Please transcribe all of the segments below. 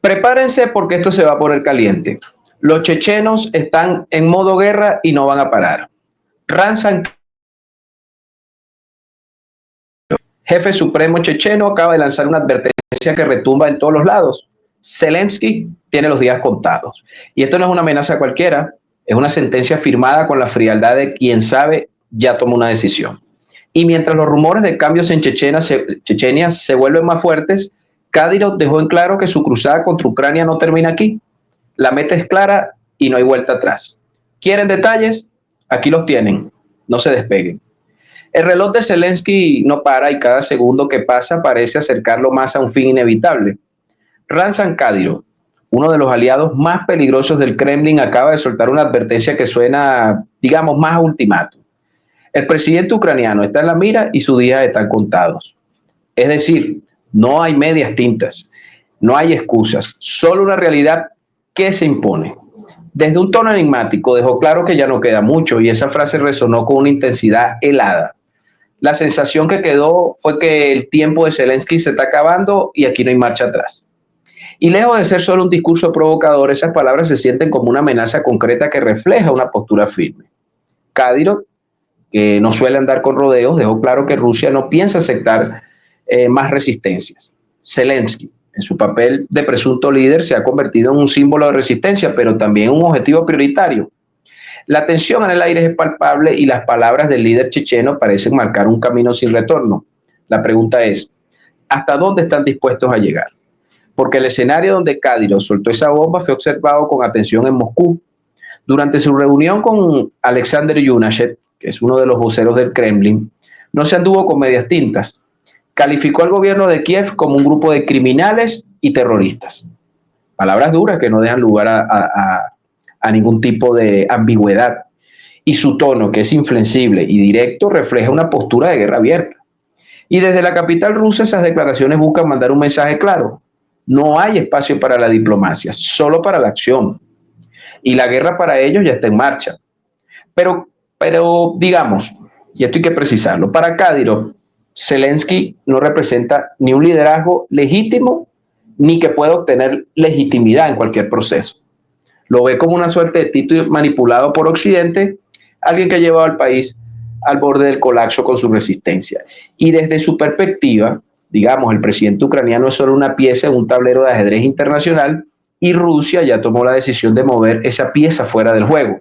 Prepárense porque esto se va a poner caliente. Los chechenos están en modo guerra y no van a parar. Ramzan, jefe supremo checheno, acaba de lanzar una advertencia que retumba en todos los lados. Zelensky tiene los días contados. Y esto no es una amenaza cualquiera, es una sentencia firmada con la frialdad de quien sabe ya tomó una decisión. Y mientras los rumores de cambios en Chechenia se vuelven más fuertes, Kadyrov dejó en claro que su cruzada contra Ucrania no termina aquí. La meta es clara y no hay vuelta atrás. ¿Quieren detalles? Aquí los tienen. No se despeguen. El reloj de Zelensky no para y cada segundo que pasa parece acercarlo más a un fin inevitable. Ramzan Kadyrov, uno de los aliados más peligrosos del Kremlin, acaba de soltar una advertencia que suena, digamos, más a ultimátum. El presidente ucraniano está en la mira y sus días están contados. Es decir, no hay medias tintas, no hay excusas, solo una realidad que se impone. Desde un tono enigmático dejó claro que ya no queda mucho y esa frase resonó con una intensidad helada. La sensación que quedó fue que el tiempo de Zelensky se está acabando y aquí no hay marcha atrás. Y lejos de ser solo un discurso provocador, esas palabras se sienten como una amenaza concreta que refleja una postura firme. Kadyrov, que no suele andar con rodeos, dejó claro que Rusia no piensa aceptar más resistencias. Zelensky, en su papel de presunto líder, se ha convertido en un símbolo de resistencia, pero también un objetivo prioritario. La tensión en el aire es palpable y las palabras del líder checheno parecen marcar un camino sin retorno. La pregunta es, ¿hasta dónde están dispuestos a llegar? Porque el escenario donde Kadyrov soltó esa bomba fue observado con atención en Moscú. Durante su reunión con Alexander Yunashev, que es uno de los voceros del Kremlin, no se anduvo con medias tintas. Calificó al gobierno de Kiev como un grupo de criminales y terroristas. Palabras duras que no dejan lugar a ningún tipo de ambigüedad. Y su tono, que es inflexible y directo, refleja una postura de guerra abierta. Y desde la capital rusa esas declaraciones buscan mandar un mensaje claro. No hay espacio para la diplomacia, solo para la acción. Y la guerra para ellos ya está en marcha. Pero digamos, y esto hay que precisarlo, para Kadyrov, Zelensky no representa ni un liderazgo legítimo ni que pueda obtener legitimidad en cualquier proceso. Lo ve como una suerte de Tito manipulado por Occidente, alguien que ha llevado al país al borde del colapso con su resistencia. Y desde su perspectiva, digamos, el presidente ucraniano es solo una pieza en un tablero de ajedrez internacional y Rusia ya tomó la decisión de mover esa pieza fuera del juego.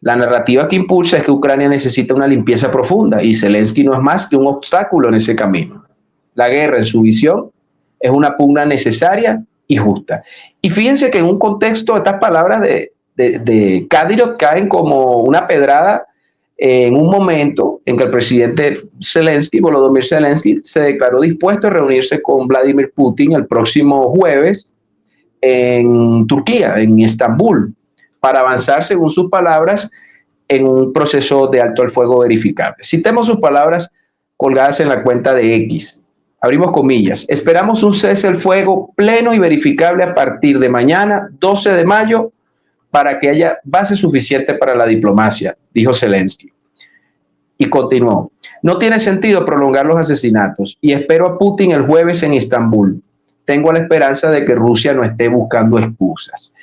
La narrativa que impulsa es que Ucrania necesita una limpieza profunda y Zelensky no es más que un obstáculo en ese camino. La guerra, en su visión, es una pugna necesaria y justa. Y fíjense que en un contexto estas palabras de Kadyrov caen como una pedrada en un momento en que el presidente Zelensky, Volodymyr Zelensky, se declaró dispuesto a reunirse con Vladimir Putin el próximo jueves en Turquía, en Estambul, para avanzar, según sus palabras, en un proceso de alto al fuego verificable. Citemos sus palabras colgadas en la cuenta de X. Abrimos comillas. Esperamos un cese al fuego pleno y verificable a partir de mañana, 12 de mayo, para que haya base suficiente para la diplomacia, dijo Zelensky. Y continuó. No tiene sentido prolongar los asesinatos y espero a Putin el jueves en Estambul. Tengo la esperanza de que Rusia no esté buscando excusas.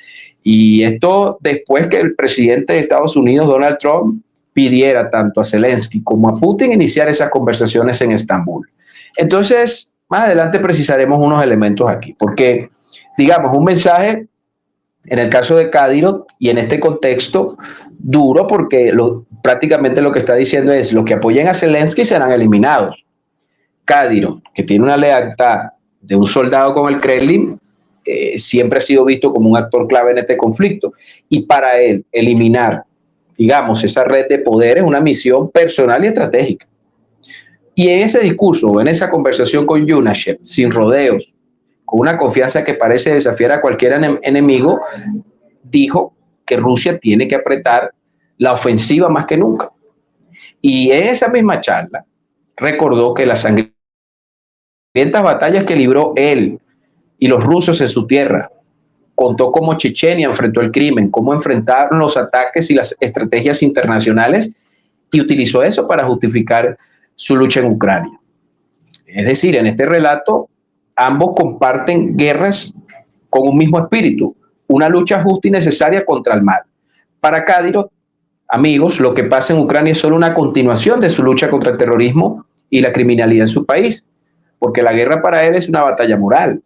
Y esto después que el presidente de Estados Unidos, Donald Trump, pidiera tanto a Zelensky como a Putin iniciar esas conversaciones en Estambul. Entonces, más adelante precisaremos unos elementos aquí, porque, digamos, un mensaje en el caso de Kadyrov y en este contexto duro, porque prácticamente lo que está diciendo es los que apoyen a Zelensky serán eliminados. Kadyrov, que tiene una lealtad de un soldado con el Kremlin, siempre ha sido visto como un actor clave en este conflicto. Y para él, eliminar, digamos, esa red de poder es una misión personal y estratégica. Y en ese discurso, en esa conversación con Yunashev, sin rodeos, con una confianza que parece desafiar a cualquier enemigo, dijo que Rusia tiene que apretar la ofensiva más que nunca. Y en esa misma charla recordó que las sangrientas batallas que libró él y los rusos en su tierra, contó cómo Chechenia enfrentó el crimen, cómo enfrentaron los ataques y las estrategias internacionales y utilizó eso para justificar su lucha en Ucrania. Es decir, en este relato ambos comparten guerras con un mismo espíritu, una lucha justa y necesaria contra el mal. Para Kadyrov, amigos, lo que pasa en Ucrania es solo una continuación de su lucha contra el terrorismo y la criminalidad en su país, porque la guerra para él es una batalla moral.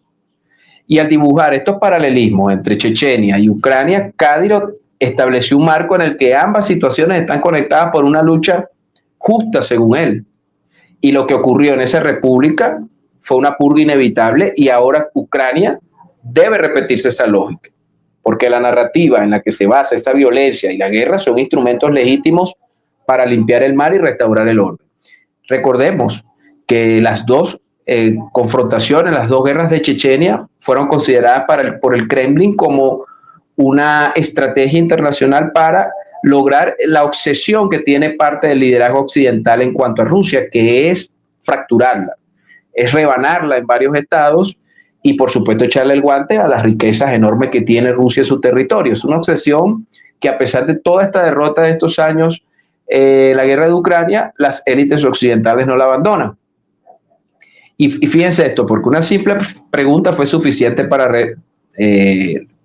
Y al dibujar estos paralelismos entre Chechenia y Ucrania, Kadyrov estableció un marco en el que ambas situaciones están conectadas por una lucha justa, según él. Y lo que ocurrió en esa república fue una purga inevitable y ahora Ucrania debe repetirse esa lógica, porque la narrativa en la que se basa esa violencia y la guerra son instrumentos legítimos para limpiar el mal y restaurar el orden. Recordemos que las dos confrontaciones, las dos guerras de Chechenia fueron consideradas por el Kremlin como una estrategia internacional para lograr la obsesión que tiene parte del liderazgo occidental en cuanto a Rusia, que es fracturarla, es rebanarla en varios estados y por supuesto echarle el guante a las riquezas enormes que tiene Rusia en su territorio. Es una obsesión que a pesar de toda esta derrota de estos años, la guerra de Ucrania, las élites occidentales no la abandonan. Y fíjense esto, porque una simple pregunta fue suficiente para,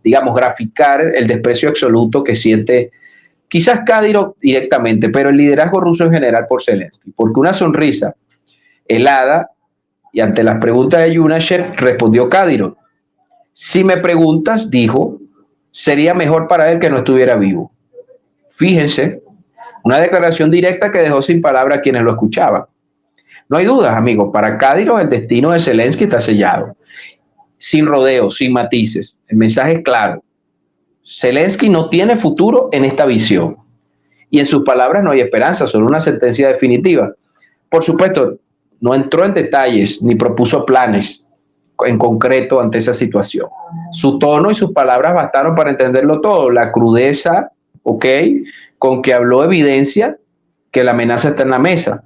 digamos, graficar el desprecio absoluto que siente quizás Kadyrov directamente, pero el liderazgo ruso en general por Zelensky, porque una sonrisa helada y ante las preguntas de Yunashev respondió Kadyrov: si me preguntas, dijo, sería mejor para él que no estuviera vivo. Fíjense, una declaración directa que dejó sin palabras a quienes lo escuchaban. No hay dudas, amigos, para Kadyrov el destino de Zelensky está sellado, sin rodeos, sin matices. El mensaje es claro: Zelensky no tiene futuro en esta visión. Y en sus palabras no hay esperanza, solo una sentencia definitiva. Por supuesto, no entró en detalles ni propuso planes en concreto ante esa situación. Su tono y sus palabras bastaron para entenderlo todo. La crudeza, ¿ok?, con que habló evidencia que la amenaza está en la mesa.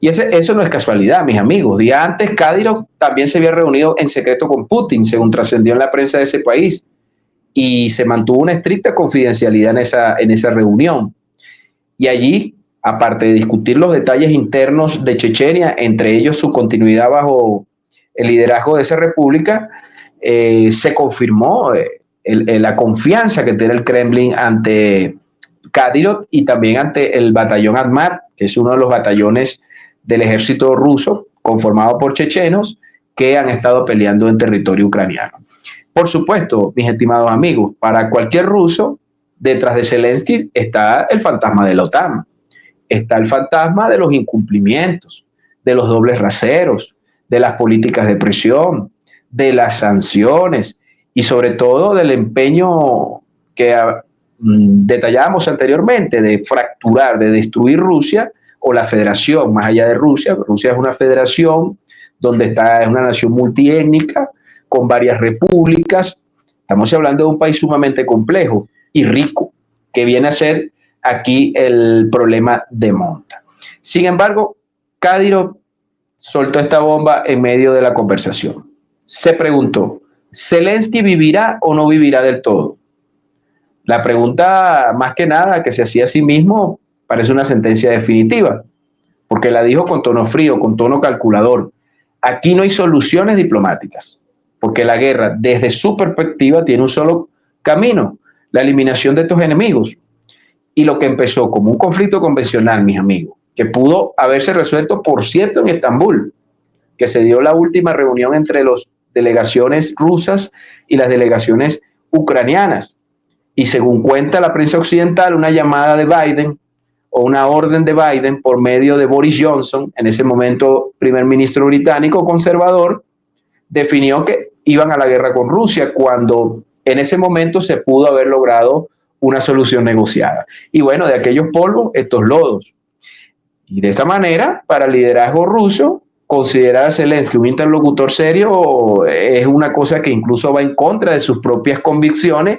Y eso no es casualidad, mis amigos. Días antes, Kadyrov también se había reunido en secreto con Putin, según trascendió en la prensa de ese país, y se mantuvo una estricta confidencialidad en esa reunión. Y allí, aparte de discutir los detalles internos de Chechenia, entre ellos su continuidad bajo el liderazgo de esa república, se confirmó la confianza que tiene el Kremlin ante Kadyrov y también ante el batallón Ahmar, que es uno de los batallones del ejército ruso conformado por chechenos que han estado peleando en territorio ucraniano. Por supuesto, mis estimados amigos, para cualquier ruso, detrás de Zelensky está el fantasma de la OTAN, está el fantasma de los incumplimientos, de los dobles raseros, de las políticas de presión, de las sanciones y sobre todo del empeño que detallábamos anteriormente de fracturar, de destruir Rusia o la federación, más allá de Rusia. Rusia es una federación donde es una nación multiétnica con varias repúblicas. Estamos hablando de un país sumamente complejo y rico, que viene a ser aquí el problema de monta. Sin embargo, Kadyrov soltó esta bomba en medio de la conversación. Se preguntó: ¿Zelensky vivirá o no vivirá del todo? La pregunta, más que nada, que se hacía a sí mismo, parece una sentencia definitiva, porque la dijo con tono frío, con tono calculador. Aquí no hay soluciones diplomáticas, porque la guerra, desde su perspectiva, tiene un solo camino: la eliminación de estos enemigos. Y lo que empezó como un conflicto convencional, mis amigos, que pudo haberse resuelto, por cierto, en Estambul, que se dio la última reunión entre las delegaciones rusas y las delegaciones ucranianas. Y según cuenta la prensa occidental, una llamada de Biden o una orden de Biden por medio de Boris Johnson, en ese momento primer ministro británico conservador, definió que iban a la guerra con Rusia, cuando en ese momento se pudo haber logrado una solución negociada. Y bueno, de aquellos polvos, estos lodos. Y de esta manera, para el liderazgo ruso, considerar a Zelensky un interlocutor serio es una cosa que incluso va en contra de sus propias convicciones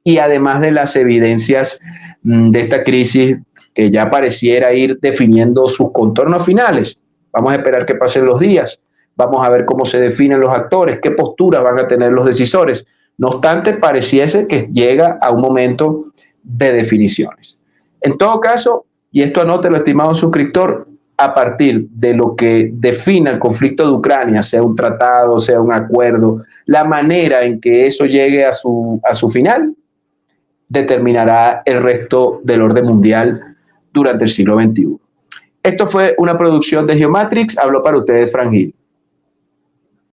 y además de las evidencias de esta crisis que ya pareciera ir definiendo sus contornos finales. Vamos a esperar que pasen los días, vamos a ver cómo se definen los actores, qué posturas van a tener los decisores. No obstante, pareciese que llega a un momento de definiciones. En todo caso, y esto anótelo, estimado suscriptor, a partir de lo que defina el conflicto de Ucrania, sea un tratado, sea un acuerdo, la manera en que eso llegue a su final, determinará el resto del orden mundial durante el siglo XXI. Esto fue una producción de Geomatrix. Habló para ustedes Fran Gil.